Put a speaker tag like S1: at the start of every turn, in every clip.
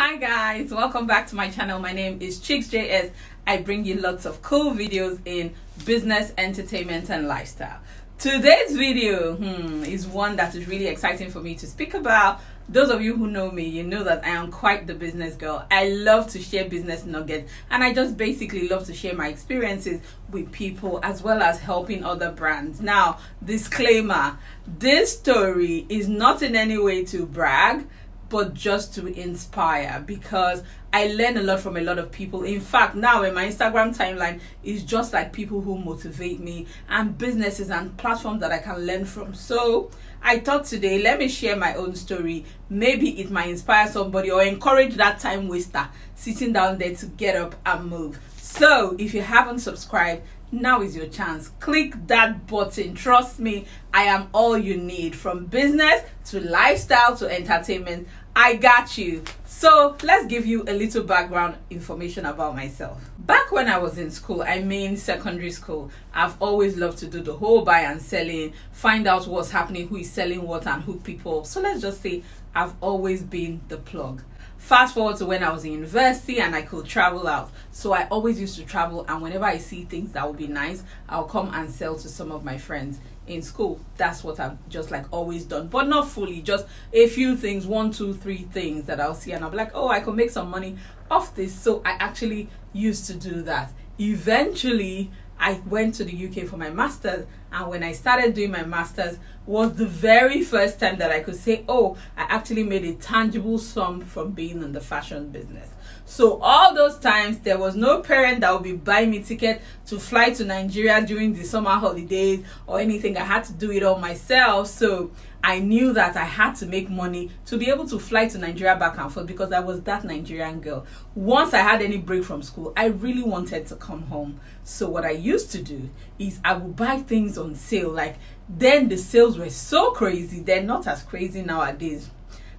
S1: Hi guys, welcome back to my channel. My name is XOXO. I bring you lots of cool videos in business, entertainment and lifestyle. Today's video is one that is really exciting for me to speak about. Those of you who know me, you know that I am quite the business girl. I love to share business nuggets, and I just basically love to share my experiences with people as well as helping other brands. Now, disclaimer, this story is not in any way to brag, but just to inspire, because I learn a lot from a lot of people. In fact, now in my Instagram timeline is just like people who motivate me and businesses and platforms that I can learn from. So I thought today, let me share my own story. Maybe it might inspire somebody or encourage that time waster sitting down there to get up and move. So if you haven't subscribed, now is your chance. Click that button. Trust me, I am all you need, from business to lifestyle to entertainment. I got you. So let's give you a little background information about myself. Back when I was in school, I mean secondary school, I've always loved to do the whole buy and selling, find out what's happening, who is selling what and hook people. So let's just say I've always been the plug. Fast forward to when I was in university and I could travel out. So I always used to travel, and whenever I see things that would be nice, I'll come and sell to some of my friends in school. That's what I've just like always done, but not fully, just a few things, 1, 2, 3 things that I'll see and I'll be like, oh, I could make some money off this. So I actually used to do that. Eventually I went to the UK for my master's, and when I started doing my master's was the very first time that I could say, oh, I actually made a tangible sum from being in the fashion business. So all those times there was no parent that would be buying me ticket to fly to Nigeria during the summer holidays or anything. I had to do it all myself. So I knew that I had to make money to be able to fly to Nigeria back and forth, because I was that Nigerian girl. Once I had any break from school, I really wanted to come home. So what I used to do is I would buy things on sale. Like, then the sales were so crazy. They're not as crazy nowadays.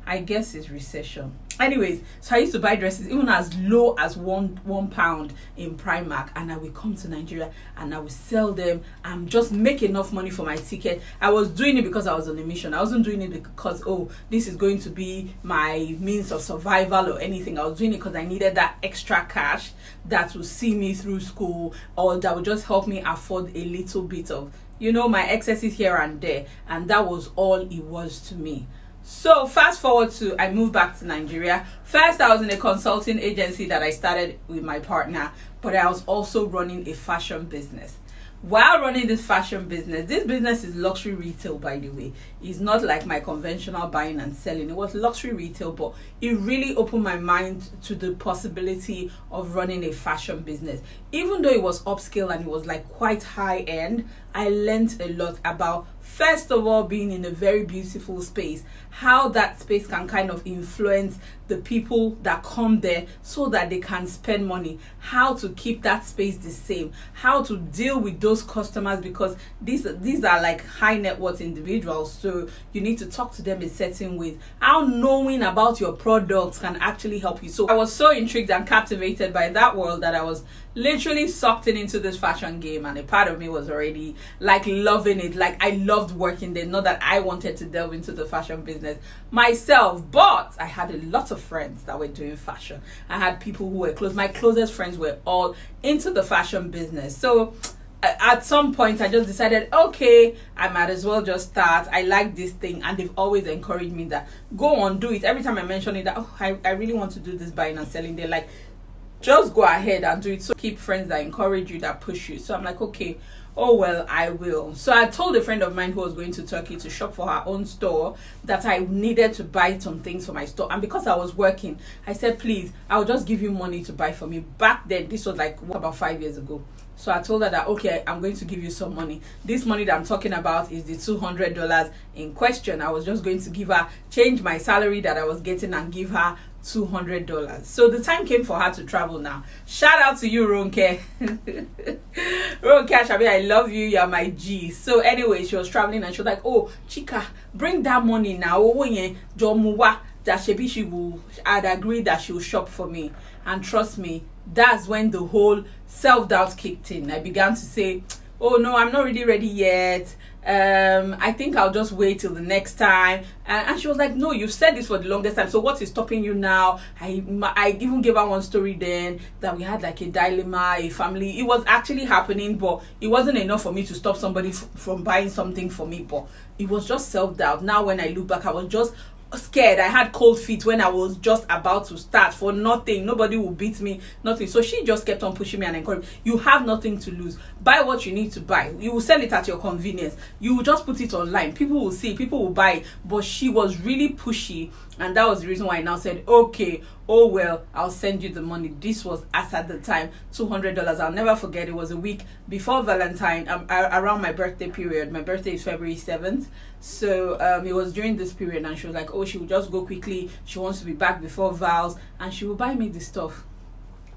S1: I guess it's recession. Anyways, so I used to buy dresses even as low as one pound in Primark, and I would come to Nigeria and I would sell them and just make enough money for my ticket. I was doing it because I was on a mission. I wasn't doing it because, oh, this is going to be my means of survival or anything. I was doing it because I needed that extra cash that would see me through school, or that would just help me afford a little bit of, you know, my excesses here and there. And that was all it was to me. So fast forward to, I moved back to Nigeria. First, I was in a consulting agency that I started with my partner, but I was also running a fashion business. While running this fashion business, this business is luxury retail, by the way. It's not like my conventional buying and selling. It was luxury retail, but it really opened my mind to the possibility of running a fashion business. Even though it was upscale and it was like quite high end, I learned a lot about, first of all, being in a very beautiful space, how that space can kind of influence the people that come there so that they can spend money, how to keep that space the same, how to deal with those customers, because these are like high net worth individuals, so you need to talk to them a certain way, how knowing about your products can actually help you. So I was so intrigued and captivated by that world that I was literally sucked into this fashion game, and a part of me was already like loving it. Like, I loved working there. Not that I wanted to delve into the fashion business myself, but I had a lot of friends that were doing fashion. I had people who were close. My closest friends were all into the fashion business. So at some point I just decided, okay, I might as well just start. I like this thing, and they've always encouraged me that go on, do it. Every time I mention it, that, oh, I really want to do this buying and selling, they're like, just go ahead and do it. So keep friends that encourage you, that push you. So I'm like, okay, oh well, I will. So I told a friend of mine who was going to Turkey to shop for her own store that I needed to buy some things for my store, and because I was working, I said, please, I'll just give you money to buy for me. Back then, this was like about 5 years ago. So I told her that, okay, I'm going to give you some money. This money that I'm talking about is the $200 in question. I was just going to give her, change my salary that I was getting and give her $200. So the time came for her to travel now. Shout out to you, Ronke. Ronke Ashabi, I love you. You're my G. So anyway, she was traveling and she was like, oh, Chika, bring that money now. That I'd agree that she will shop for me. And trust me, that's when the whole self-doubt kicked in. I began to say, oh no, I'm not really ready yet. I think I'll just wait till the next time. And she was like, no, you've said this for the longest time, so what is stopping you now? I even gave her one story then that we had like a dilemma, a family. It was actually happening, but it wasn't enough for me to stop somebody from buying something for me. But it was just self-doubt. Now when I look back, I was just scared. I had cold feet when I was just about to start for nothing. Nobody will beat me, nothing. So she just kept on pushing me and encouraging. You have nothing to lose. Buy what you need to buy. You will sell it at your convenience. You will just put it online. People will see, people will buy it. But she was really pushy, and that was the reason why I now said, okay, oh well, I'll send you the money. This was, as at the time, $200. I'll never forget. It was a week before Valentine, around my birthday period. My birthday is February 7th. So it was during this period, and she was like, oh, she will just go quickly. She wants to be back before Vals, and she will buy me the stuff.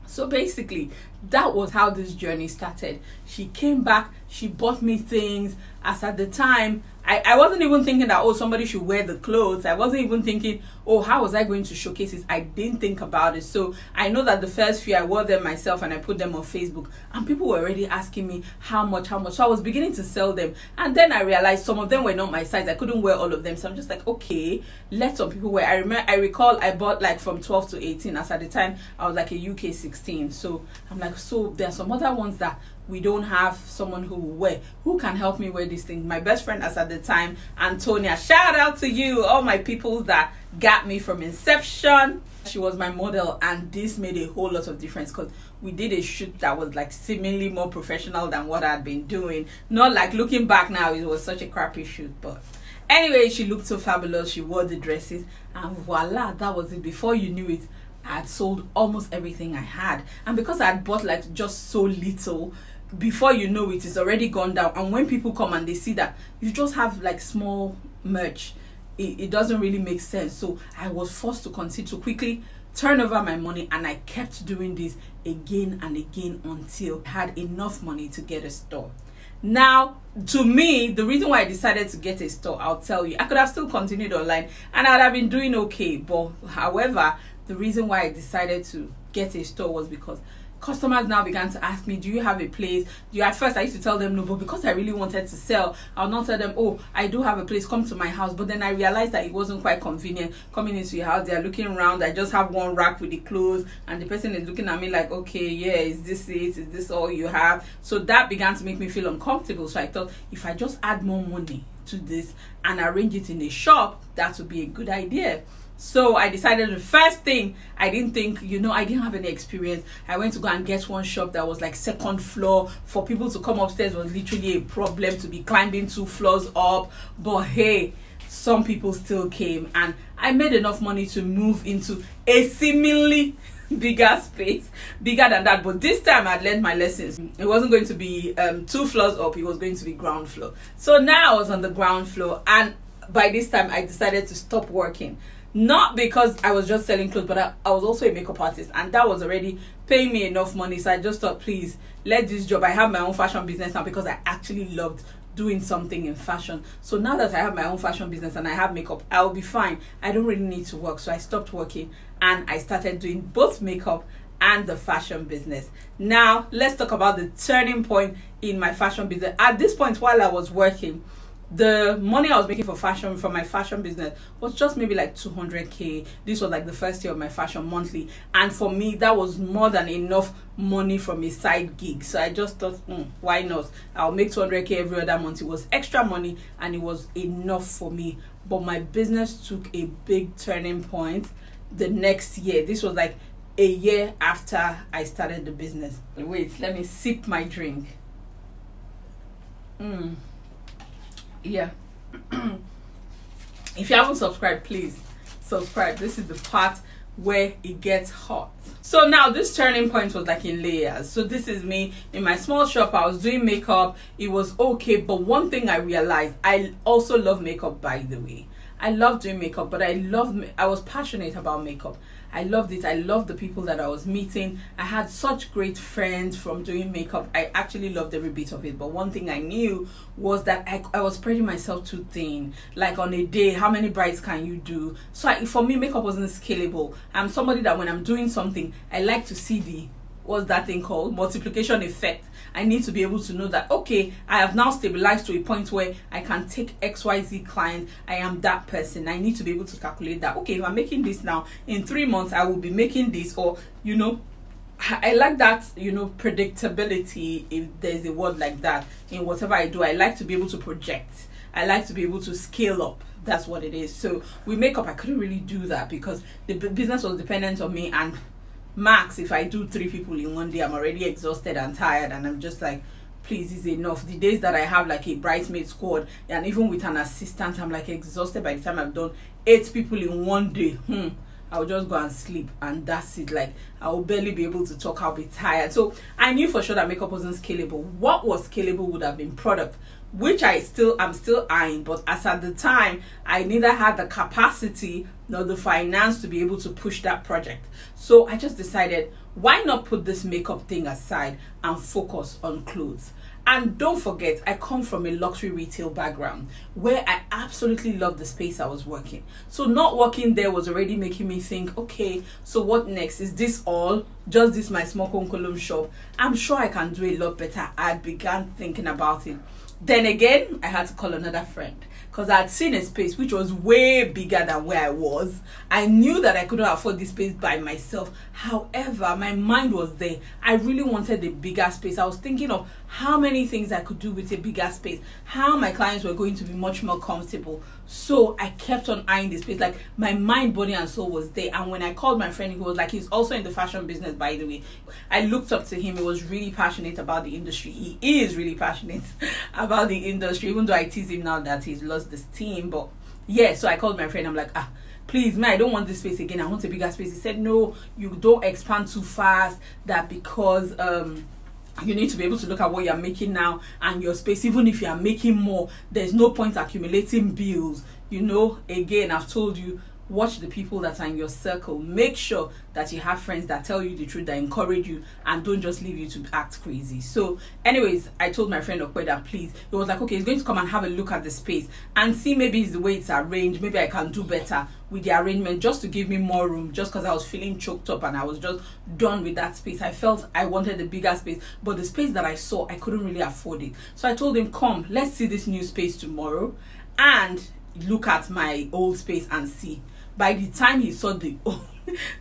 S1: So basically, that was how this journey started. She came back, she bought me things. As at the time, I wasn't even thinking that, oh, somebody should wear the clothes. I wasn't even thinking, oh, how was I going to showcase it? I didn't think about it. So I know that the first few, I wore them myself and I put them on Facebook, and people were already asking me how much. So I was beginning to sell them, and then I realized some of them were not my size. I couldn't wear all of them. So I'm just like, okay, let some people wear. I recall I bought like from 12 to 18. As at the time, I was like a UK 16. So I'm like, so there are some other ones that we don't have someone who will wear. Who can help me wear this thing? My best friend as at the time, Antonia. Shout out to you, all my people that got me from inception. She was my model, and this made a whole lot of difference because we did a shoot that was like seemingly more professional than what I'd been doing. Not like looking back now, it was such a crappy shoot, but anyway, she looked so fabulous. She wore the dresses, and voila, that was it. Before you knew it, I had sold almost everything I had. And because I had bought like just so little, before you know it, it's already gone down. And when people come and they see that you just have like small merch, it doesn't really make sense. So I was forced to continue to quickly turn over my money, and I kept doing this again and again until I had enough money to get a store. Now, to me, the reason why I decided to get a store, I'll tell you, I could have still continued online and I would have been doing okay. But however, the reason why I decided to get a store was because customers now began to ask me, do you have a place? At first I used to tell them no, but because I really wanted to sell, I'll not tell them, oh, I do have a place, come to my house. But then I realized that it wasn't quite convenient coming into your house. They're looking around, I just have one rack with the clothes, and the person is looking at me like, okay, yeah, is this it? Is this all you have? So that began to make me feel uncomfortable. So I thought, if I just add more money to this and arrange it in a shop, that would be a good idea. So I decided the first thing, I didn't think, I didn't have any experience. I went to go and get one shop that was like second floor. For people to come upstairs was literally a problem, to be climbing 2 floors up. But hey, some people still came, and I made enough money to move into a seemingly bigger space, bigger than that. But this time I'd learned my lessons. It wasn't going to be 2 floors up, it was going to be ground floor. So now I was on the ground floor, and by this time I decided to stop working. Not because I was just selling clothes, but I was also a makeup artist, and that was already paying me enough money. So I just thought, please, let this job. I have my own fashion business now because I actually loved doing something in fashion. So now that I have my own fashion business and I have makeup, I'll be fine. I don't really need to work. So I stopped working and I started doing both makeup and the fashion business. Now, let's talk about the turning point in my fashion business. At this point, while I was working, the money I was making for my fashion business was just maybe like 200k. This was like the first year of my fashion monthly, and for me that was more than enough money from a side gig. So I just thought, why not? I'll make 200k every other month. It was extra money and it was enough for me. But my business took a big turning point the next year. This was like a year after I started the business. Wait, let me sip my drink. Yeah. If you haven't subscribed, please subscribe. This is the part where it gets hot. So now this turning point was like in layers. So this is me in my small shop. I was doing makeup. It was okay, but one thing I realized, I also love makeup, by the way. I love doing makeup, but I was passionate about makeup. I loved it. I loved the people that I was meeting. I had such great friends from doing makeup. I actually loved every bit of it. But one thing I knew was that I was spreading myself too thin. Like on a day, how many brides can you do? So for me, makeup wasn't scalable. I'm somebody that when I'm doing something, I like to see the what's that thing called, multiplication effect. I need to be able to know that, okay, I have now stabilized to a point where I can take XYZ client. I am that person. I need to be able to calculate that, okay, if I'm making this now, in 3 months I will be making this. Or I like that, predictability, if there's a word like that, in whatever I do. I like to be able to project. I like to be able to scale up. That's what it is. So with makeup, I couldn't really do that because the business was dependent on me. And max, if I do 3 people in one day, I'm already exhausted and tired, and I'm just like, please, is enough. The days that I have like a bridesmaid squad, and even with an assistant, I'm like exhausted by the time I've done 8 people in one day. I'll just go and sleep, and that's it. Like, I'll barely be able to talk. I'll be tired. So I knew for sure that makeup wasn't scalable. What was scalable would have been product, which I'm still eyeing. But as at the time, I neither had the capacity nor the finance to be able to push that project. So I just decided, why not put this makeup thing aside and focus on clothes? And don't forget, I come from a luxury retail background where I absolutely loved the space I was working. So not working there was already making me think, okay, so what next? Is this all? Just this my small column shop? I'm sure I can do a lot better. I began thinking about it. Then again, I had to call another friend because I had seen a space which was way bigger than where I was. I knew that I couldn't afford this space by myself. However, my mind was there. I really wanted a bigger space. I was thinking of how many things I could do with a bigger space, how my clients were going to be much more comfortable. So I kept on eyeing this space. Like, my mind, body, and soul was there. And when I called my friend, who was like, he's also in the fashion business, by the way, I looked up to him. He was really passionate about the industry. He is really passionate about the industry, even though I tease him now that he's lost this team. But yeah, so I called my friend. I'm like, please, man, I don't want this space again. I want a bigger space. He said, no, you don't expand too fast. That because you need to be able to look at what you're making now and your space. Even if you are making more, there's no point accumulating bills. Again, I've told you, watch the people that are in your circle. Make sure that you have friends that tell you the truth, that encourage you, and don't just leave you to act crazy. So anyways, I told my friend Okwe that please, he was like, okay, he's going to come and have a look at the space and see maybe it's the way it's arranged. Maybe I can do better with the arrangement, just to give me more room, just because I was feeling choked up and I was just done with that space. I felt I wanted a bigger space, but the space that I saw, I couldn't really afford it. So I told him, come, let's see this new space tomorrow and look at my old space and see. By the time he saw the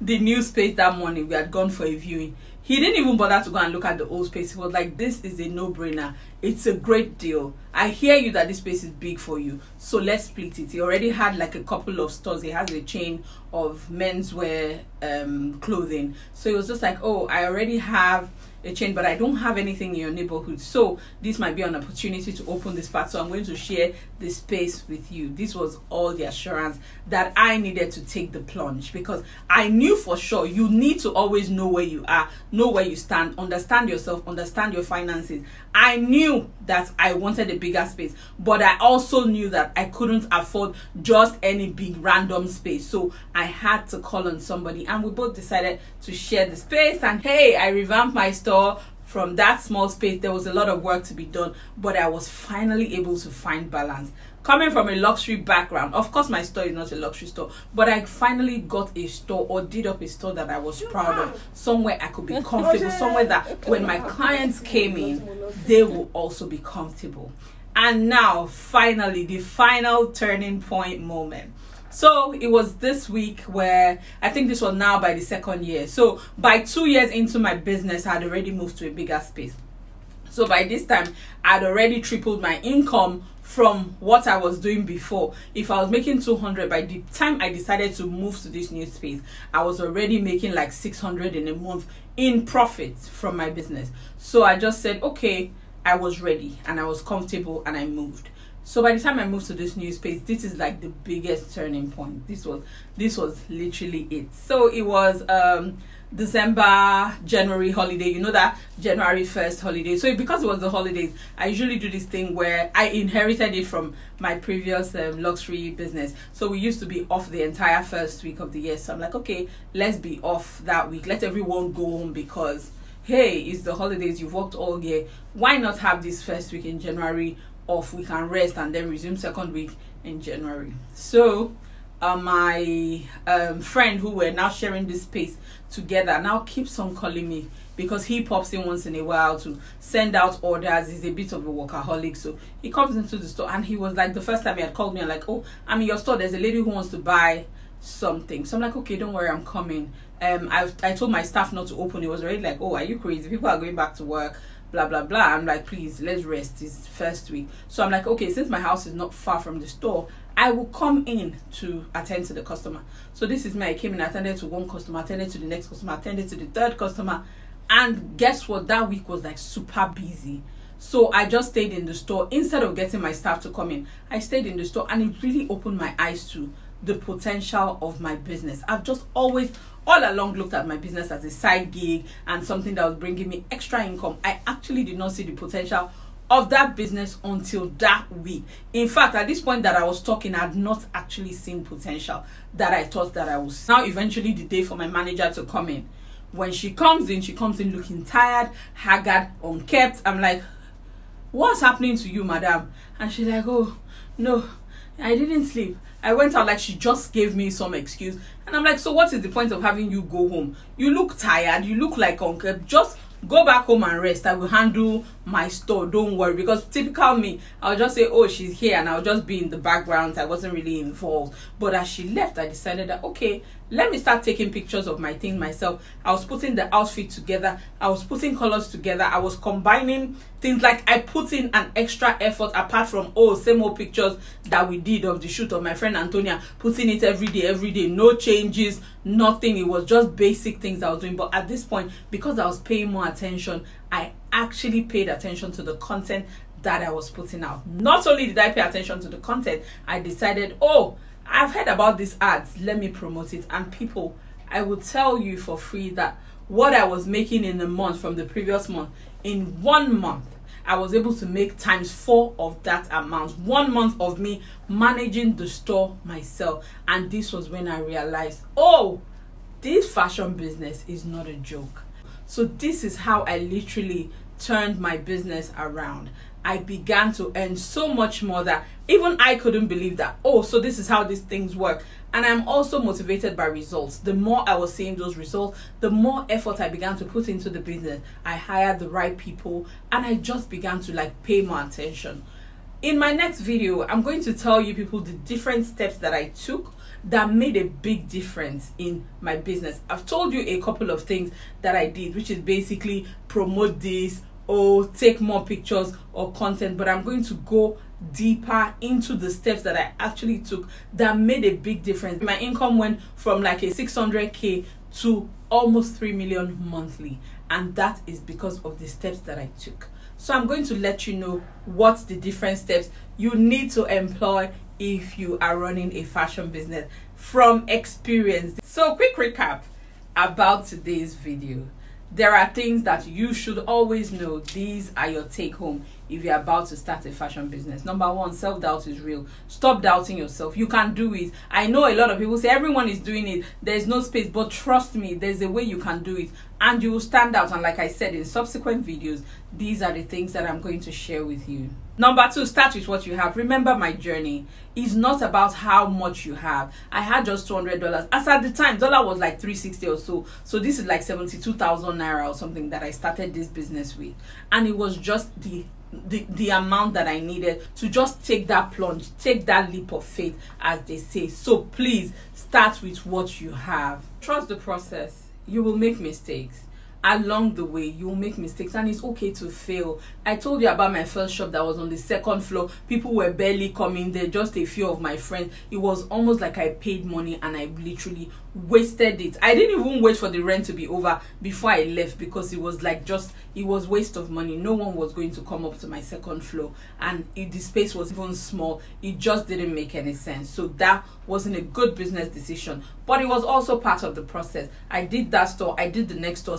S1: new space that morning, we had gone for a viewing. He didn't even bother to go and look at the old space. He was like, this is a no-brainer. It's a great deal. I hear you that this space is big for you, so let's split it. He already had like a couple of stores. He has a chain of menswear clothing. So he was just like, oh, I already have a chain, but I don't have anything in your neighborhood, so this might be an opportunity to open this part, so I'm going to share this space with you. This was all the assurance that I needed to take the plunge, because I knew for sure you need to always know where you are, know where you stand, understand yourself, understand your finances. I knew that I wanted a bigger space, but I also knew that I couldn't afford just any big random space, so I had to call on somebody, and we both decided to share the space. And hey, I revamped my store. From that small space, there was a lot of work to be done, but I was finally able to find balance. Coming from a luxury background, of course my store is not a luxury store, but I finally got a store, or did up a store that I was proud of, somewhere I could be comfortable, somewhere that when my clients came in, they will also be comfortable. And now, finally, the final turning point moment. So it was this week where I think this was now by the 2nd year. So by 2 years into my business, I had already moved to a bigger space. So by this time, I'd already tripled my income from what I was doing before. If I was making 200, by the time I decided to move to this new space, I was already making like 600 in a month in profit from my business. So I just said, okay, I was ready and I was comfortable, and I moved. So by the time I moved to this new space, this is like the biggest turning point. This was literally it. So it was December, January holiday. You know that January 1st holiday. So because it was the holidays, I usually do this thing where I inherited it from my previous luxury business. So we used to be off the entire first week of the year. So I'm like, okay, let's be off that week. Let everyone go home, because hey, it's the holidays. You've worked all year. Why not have this first week in January off? We can rest and then resume 2nd week in January. So my friend who were now sharing this space together now keeps on calling me, because he pops in once in a while to send out orders. He's a bit of a workaholic, so he comes into the store, and he was like, the first time he had called me, I'm like, oh, I'm in your store, there's a lady who wants to buy something. So I'm like, okay, don't worry, I'm coming. I told my staff not to open. It was already like, oh, are you crazy? People are going back to work, blah blah blah. I'm like, please, let's rest, it's first week. So I'm like, okay, since my house is not far from the store, I will come in to attend to the customer. So this is me. I came in, attended to one customer, attended to the next customer, attended to the third customer, and guess what, that week was like super busy. So I just stayed in the store. Instead of getting my staff to come in, I stayed in the store, and it really opened my eyes to the potential of my business. I've just always all along looked at my business as a side gig and something that was bringing me extra income. I actually did not see the potential of that business until that week. In fact, at this point that I was talking, I had not actually seen potential that I thought that I was. Now eventually the day for my manager to come in. When she comes in looking tired, haggard, unkempt. I'm like, what's happening to you, madam? And she's like, oh no, I didn't sleep. I went out. Like, she just gave me some excuse. And I'm like, so what is the point of having you go home? You look tired. You look like unkempt. Just go back home and rest. I will handle my store. Don't worry. Because typical me, I'll just say, oh, she's here, and I'll just be in the background. I wasn't really involved. But as she left, I decided that, okay, let me start taking pictures of my thing myself. I was putting the outfit together. I was putting colors together. I was combining things. Like, I put in an extra effort apart from, oh, same old pictures that we did of the shoot of my friend Antonia, putting it every day, no changes, nothing. It was just basic things I was doing. But at this point, because I was paying more attention, I actually paid attention to the content that I was putting out. Not only did I pay attention to the content, I decided, oh, I've heard about these ads, let me promote it. And people, I will tell you for free that what I was making in a month from the previous month, in 1 month, I was able to make ×4 of that amount. 1 month of me managing the store myself. And this was when I realized, oh, this fashion business is not a joke. So this is how I literally turned my business around. I began to earn so much more that even I couldn't believe that, oh, so this is how these things work. And I'm also motivated by results. The more I was seeing those results, the more effort I began to put into the business. I hired the right people, and I just began to like pay more attention. In my next video, I'm going to tell you people the different steps that I took that made a big difference in my business. I've told you a couple of things that I did, which is basically promote this, or take more pictures or content, but I'm going to go deeper into the steps that I actually took that made a big difference. My income went from like a 600K to almost 3 million monthly, and that is because of the steps that I took. So I'm going to let you know what the different steps you need to employ if you are running a fashion business from experience. So quick recap about today's video. There are things that you should always know. These are your take home if you're about to start a fashion business. Number one, self-doubt is real. Stop doubting yourself. You can do it. I know a lot of people say everyone is doing it, there's no space, but trust me, there's a way you can do it and you will stand out. And like I said in subsequent videos, these are the things that I'm going to share with you. Number two, start with what you have. Remember, my journey is not about how much you have. I had just $200. As at the time, dollar was like 360 or so. So this is like 72,000 naira or something that I started this business with. And it was just the amount that I needed to just take that plunge, take that leap of faith, as they say. So please start with what you have. Trust the process. You will make mistakes. Along the way, you'll make mistakes, and it's okay to fail. I told you about my first shop that was on the 2nd floor. People were barely coming there, just a few of my friends. It was almost like I paid money and I literally wasted it. I didn't even wait for the rent to be over before I left, because it was like it was waste of money. No one was going to come up to my 2nd floor, and the space was even small. It just didn't make any sense. So that wasn't a good business decision, but it was also part of the process. I did that store, I did the next store.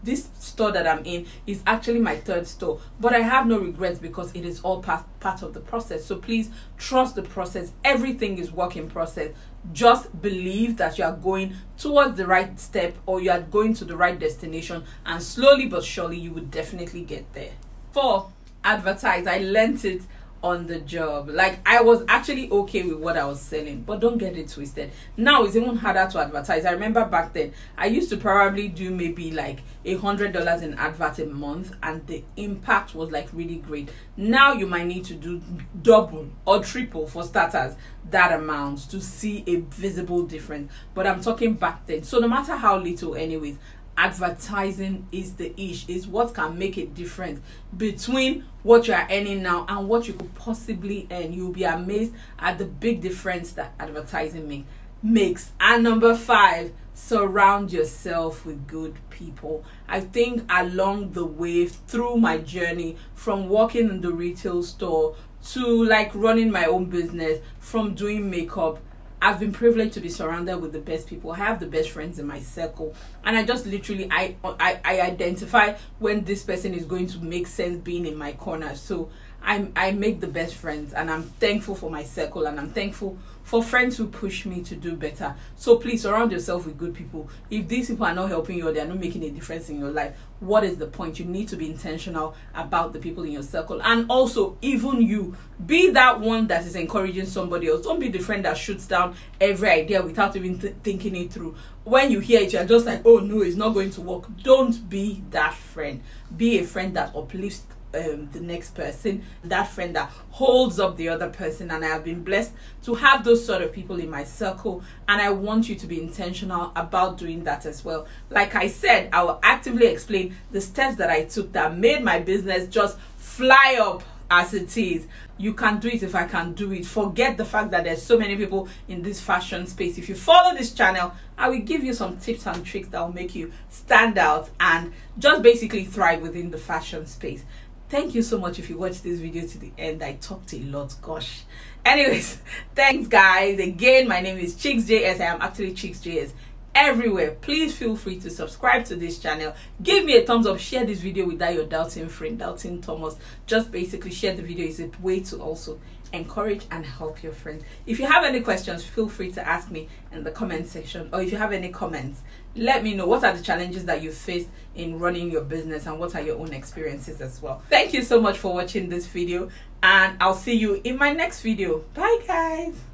S1: This store that I'm in is actually my 3rd store, but I have no regrets because it is all part of the process. So please trust the process. Everything is work in process. Just believe that you are going towards the right step, or you are going to the right destination, and slowly but surely you will definitely get there. 4, advertise. I learned it on the job. Like, I was actually okay with what I was selling, but don't get it twisted. Now it's even harder to advertise. I remember back then I used to probably do maybe like $100 in advert a month, and the impact was like really great. Now you might need to do double or triple, for starters, that amount to see a visible difference. But I'm talking back then. So no matter how little, anyways, advertising is the ish, is what can make a difference between what you are earning now and what you could possibly earn. You'll be amazed at the big difference that advertising makes. And number 5, surround yourself with good people. I think along the way through my journey, from working in the retail store to like running my own business, from doing makeup, I've been privileged to be surrounded with the best people. I have the best friends in my circle, and I just literally I identify when this person is going to make sense being in my corner. So I make the best friends, and I'm thankful for my circle, and I'm thankful for friends who push me to do better. So please surround yourself with good people. If these people are not helping you or they're not making a difference in your life, what is the point? You need to be intentional about the people in your circle. And also, even you, be that one that is encouraging somebody else. Don't be the friend that shoots down every idea without even thinking it through. When you hear it, you're just like, oh no, it's not going to work. Don't be that friend. Be a friend that uplifts the next person, that friend that holds up the other person. And I have been blessed to have those sort of people in my circle, and I want you to be intentional about doing that as well. Like I said, I will actively explain the steps that I took that made my business just fly up as it is. You can do it if I can do it. Forget the fact that there's so many people in this fashion space. If you follow this channel, I will give you some tips and tricks that will make you stand out and just basically thrive within the fashion space. Thank you so much if you watched this video to the end. I talked a lot, gosh. Anyways, thanks guys. Again, my name is XOXO. I am actually XOXO everywhere. Please feel free to subscribe to this channel. Give me a thumbs up. Share this video with that your doubting friend, doubting Thomas. Just basically share the video. Is a way to also encourage and help your friends. If you have any questions, feel free to ask me in the comment section, or if you have any comments, let me know. What are the challenges that you faced in running your business, and what are your own experiences as well? Thank you so much for watching this video, and I'll see you in my next video. Bye guys.